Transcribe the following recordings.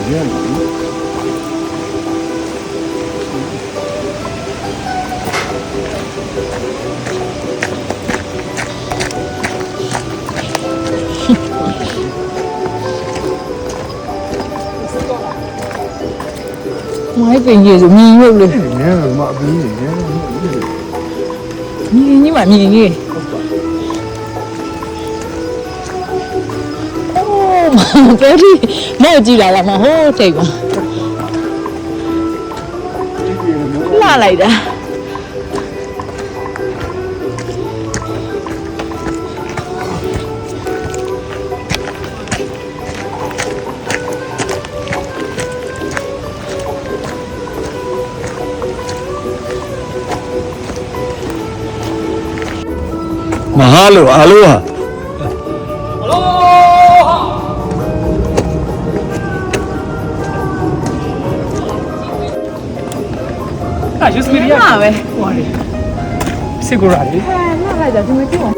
Mấy cái gì rồi nhìn luôn rồi. Nhìn nhưng mà nhìn gì? Cái đi, mấy chị là mà hô thiệt mà. La lại đã. Mahalo, aloha. Ah, just me. Ah, beh. Sicuramente. No, dai, ti mettiamo.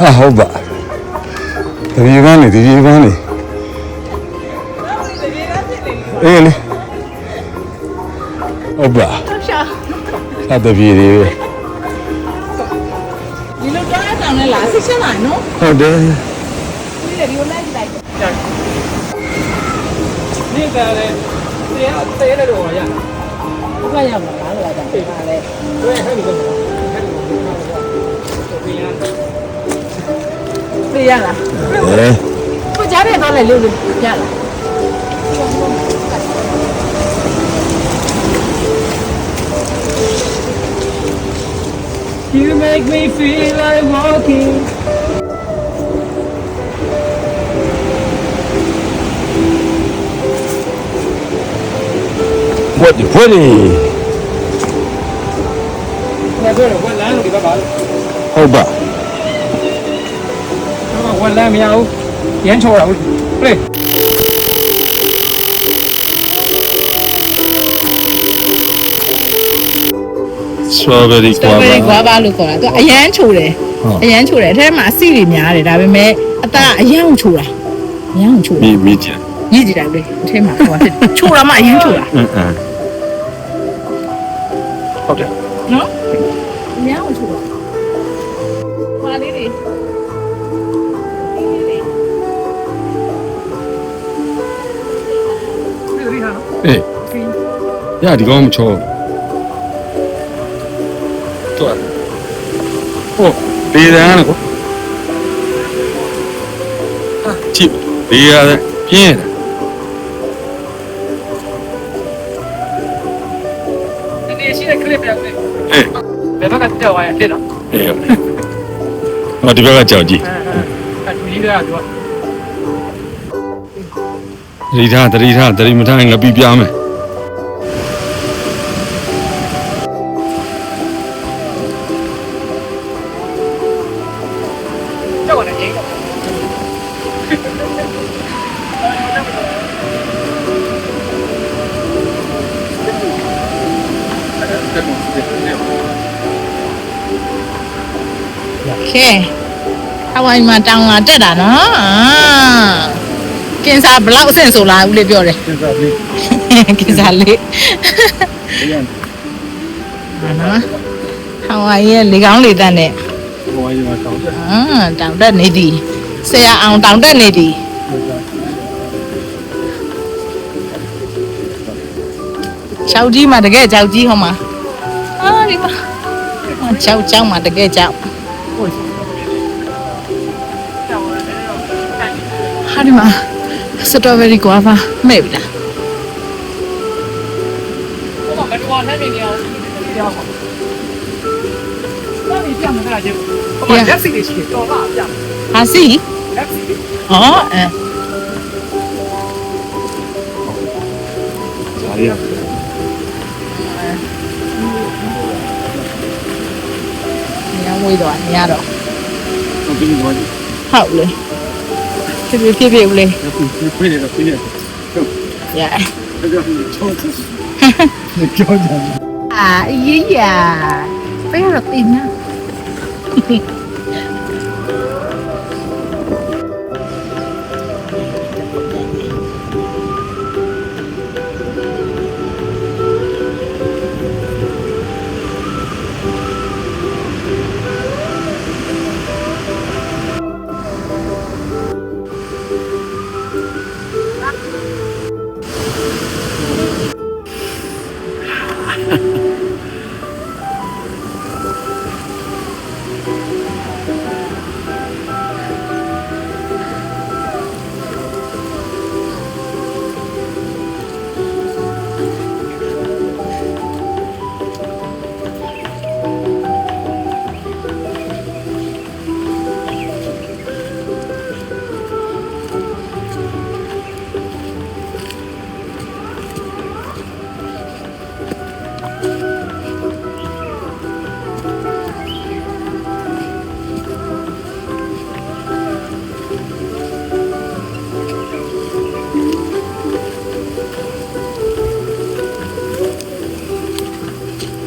Ah, hoba. Devi vani. Ele. Hoba. Ciao. Sa devi đi. Đi lúc đó thằng này lạ xích xích lại nó.ဟုတ်တယ် Đi để đi hôm nay lại. Ni ka le. Te le do ya. Không phải nhà mà cá lại đằng mà đây.We ha ni ko. Đi ra là. အဲ Có giá này nó lại lưu lưu. Dạ là. You make me feel like walking. What the pretty. Nè tôi là quan láng thì ba bảo. ဟုတ်ပါ Nó mà quan láng mày đâu? Dán cho đâu? Đi. strawberry Strawberry guava guava လို့ခေါ်တာသူအရန်ချိုတယ်အရန်ချိုတယ်အထဲမှာအဆီတွေများတယ်ဒါပေမဲ့အသားအရန်ချိုတာအရန်ချိုတာ မိကြ ရည်ကြည့်တယ်လေအထဲမှာဟိုဟာချိုတာမှအရန်ချိုတာ ဟုတ်တယ် နော်အရန်ချိုတာဟာလေးတွေ Đi ha. အေးရဒီကောင်မချောတော့ဟုတ်ဒေးတယ်နော်ကြည့်ဒေးရတယ်ပြင်းတယ် Đi xin cái clip này. အေး Để bác cái chào ai thế đó. အေးဟောဒီဘက်ကကြောက်ကြည့် Cái gì đó rồi. သတိထားမထားရင်ငါပြီးပြမယ် Cho con này nhé. Okay. Hawaii မှာတောင်လာတက်တာနော်ကင်ဆာဘလောက်အဆင့်ဆိုလာဦးလေးပြောတယ်ကင်ဆာလေးနော်Hawaii ရဲ့လေကောင်းလေတန်းနဲ့ ဟိုအရင်ကတောင်းတယ် တောင်တက်နေသည်ဆရာအောင်တောင်တက်နေသည်ချောက်ကြီးမှာတကယ်ချောက်ကြီးဟောမှာဒီမှာချောက်မှာတကယ်ချောက်ဟာဒီမှာစတော်ဘယ်ရီကွာပါမဲ့ပြီလား Có một cái con hết mình nhiều. Nhiều không? Nó đi chậm cái là chứ. Có một taxi thì chỉ cho nó chậm. ဟာစီ Taxi. ဟောအဲ ဒါလေးက မွေးတော့နေရတော့ ဟုတ်ပြီတော့ ဟုတ်လေဖြည်းဦးလေ ပြေးတယ်ပြေးတယ် ရ ဒါကြောင့်ချောတယ်ကြောက်ကြတယ် အာအေးရပဲရတော့တင်နာ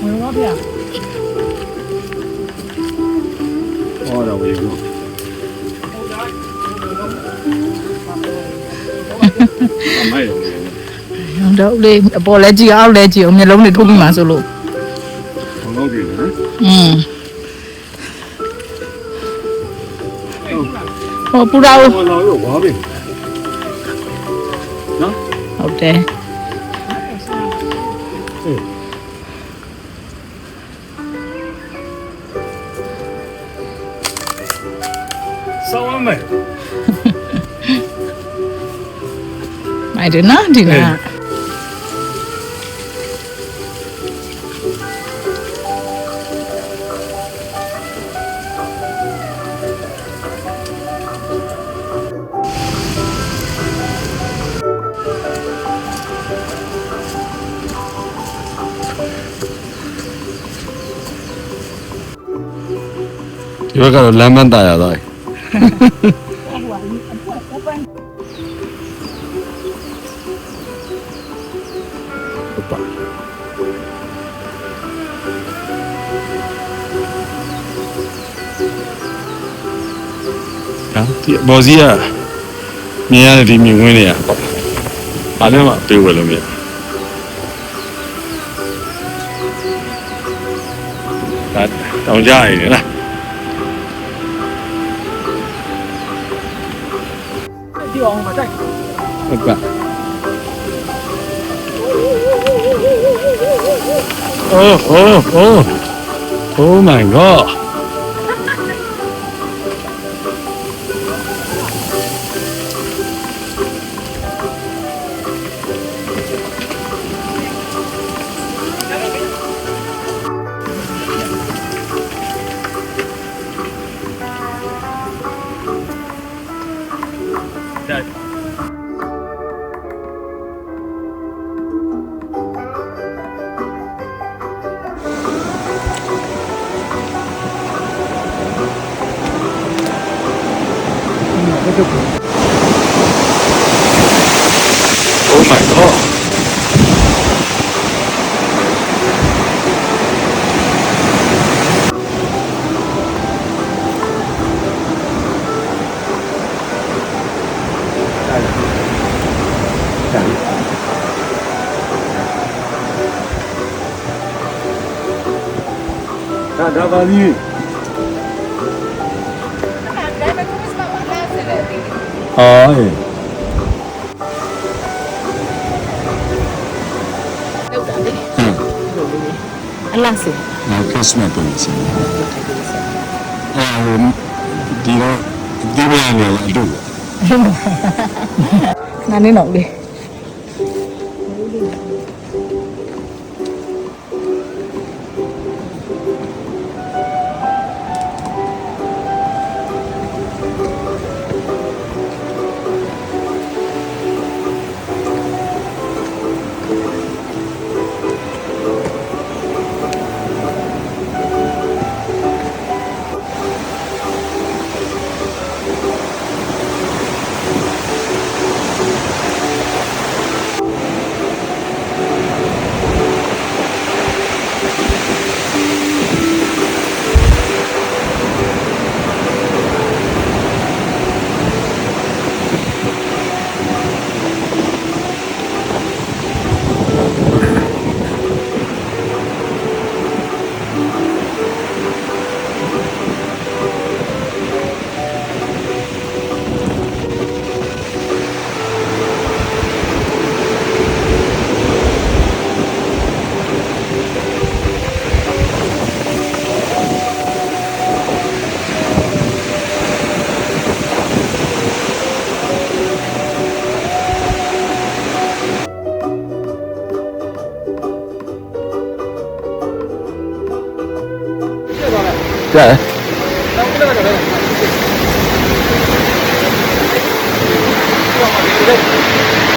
ဝင်ပါဗျာ ဟောတော့ဝေဘူး မိုက်တယ် တော့လေအပေါ်လဲကြည့်အောက်လဲကြည့်အောင်မျိုးလုံးတွေထိုးပြီးမှဆိုလို့ ဘောလုံးကြီးနော် ဟိုပူရာဟုတ် ဘောလုံးရောဝါပြီနော် ဟုတ်တယ် ဆောင်းမယ် မိုက်တယ်နော်ဒီနာ ဒီဘက်ကတော့လမ်းမန်းတာရတော့ဟုတ်ပါဒီဘော်စီကမြင်ရတယ်ဒီမြင်ဝင်နေရအားလုံးကပြေးဝယ်လို့မရဒါတောင်ကြရည်လား ဒီအောင်မတိုက် ဟုတ်ကဲ့ Oh my god Oh my god ဒါပါလိဟာအေး လောက်တာလေအလားစေ နောက်ခရစ်စမတ်ပုံစံဒီတော့ဒီဘက်နဲ့လာတော့ နာနေတော့လေ တော့ကလည်းတော့